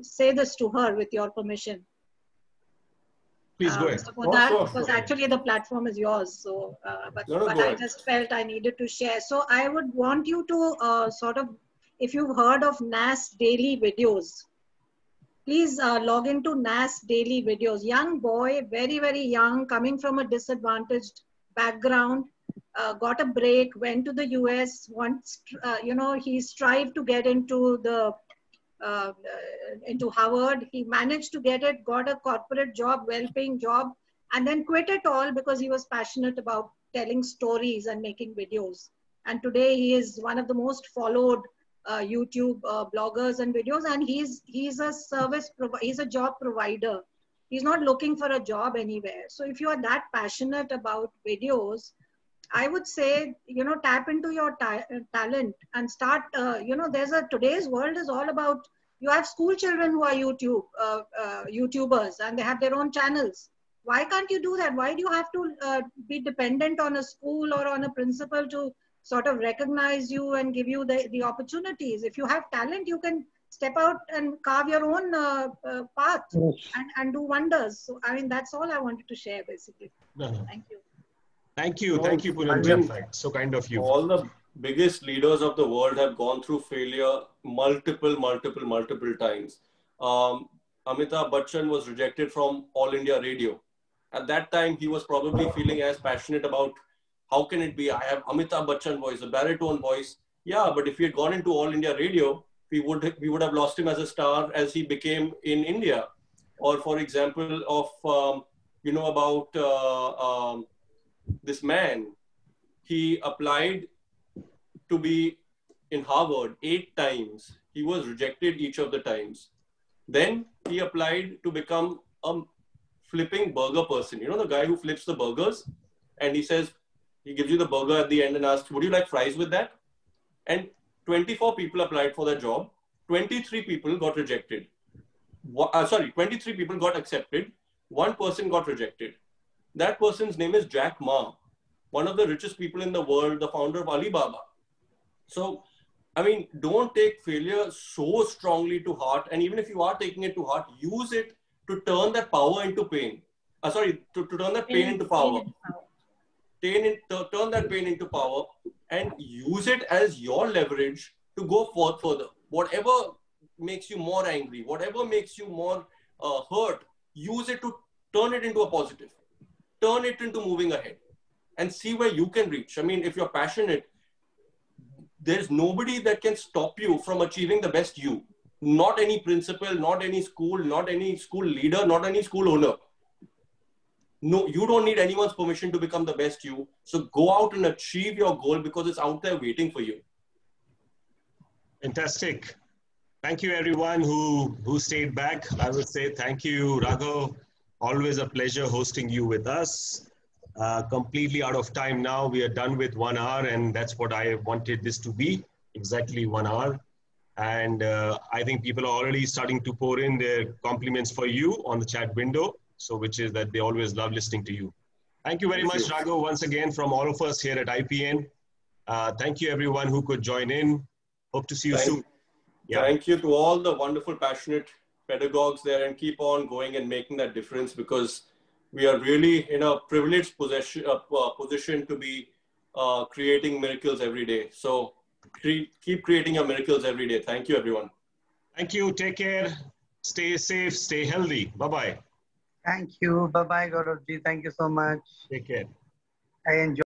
say this to her with your permission. Please go ahead. Mr. Poddar, because actually the platform is yours. So, but I just felt I needed to share. So I would want you to sort of, if you've heard of NAS Daily Videos, please log into NAS Daily Videos. Young boy, very, very young, coming from a disadvantaged background, got a break, went to the US, once, he strived to get into Harvard. He managed to get it, got a corporate job, well-paying job, and then quit it all because he was passionate about telling stories and making videos. And today he is one of the most followed YouTube bloggers and videos, and he's a job provider. He's not looking for a job anywhere. So if you are that passionate about videos, I would say, tap into your talent and start, today's world is all about, you have school children who are YouTubers and they have their own channels. Why can't you do that? Why do you have to be dependent on a school or on a principal to sort of recognize you and give you the opportunities? If you have talent, you can step out and carve your own path and do wonders. So, I mean, that's all I wanted to share, basically. Thank you. Thank you, Poonam. So kind of you. All the biggest leaders of the world have gone through failure multiple times. Amitabh Bachchan was rejected from All India Radio. At that time, he was probably feeling as passionate about, how can it be? I have Amitabh Bachchan voice, a baritone voice. Yeah, but if he had gone into All India Radio, we would have lost him as a star as he became in India. Or for example, of this man, he applied to be in Harvard 8 times. He was rejected each of the times. Then he applied to become a flipping burger person. You know, the guy who flips the burgers, and he says, he gives you the burger at the end and asks, would you like fries with that? And 24 people applied for that job. 23 people got rejected. 23 people got accepted. 1 person got rejected. That person's name is Jack Ma, one of the richest people in the world, the founder of Alibaba. So, I mean, don't take failure so strongly to heart. And even if you are taking it to heart, use it to turn that power into pain. To turn that pain into power. Turn that pain into power and use it as your leverage to go further. Whatever makes you more angry, whatever makes you more hurt, use it to turn it into a positive. Turn it into moving ahead and see where you can reach. I mean, if you're passionate, there's nobody that can stop you from achieving the best you. Not any principal, not any school leader, not any school owner. No, you don't need anyone's permission to become the best you. So go out and achieve your goal because it's out there waiting for you. Fantastic. Thank you everyone who stayed back. I would say thank you, Raghav. Always a pleasure hosting you with us. Completely out of time now. We are done with 1 hour, and that's what I wanted this to be, exactly 1 hour. And I think people are already starting to pour in their compliments for you on the chat window. So which is that they always love listening to you. Thank you very much, Raghav, once again from all of us here at IPN. Thank you everyone who could join in. Hope to see you soon. Yeah. Thank you to all the wonderful, passionate pedagogues there, and keep on going and making that difference, because we are really in a privileged position to be creating miracles every day. So Keep creating your miracles every day. Thank you, everyone. Thank you. Take care. Stay safe. Stay healthy. Bye-bye. Thank you. Bye-bye, Gauravji. Thank you so much. Take care. I enjoy.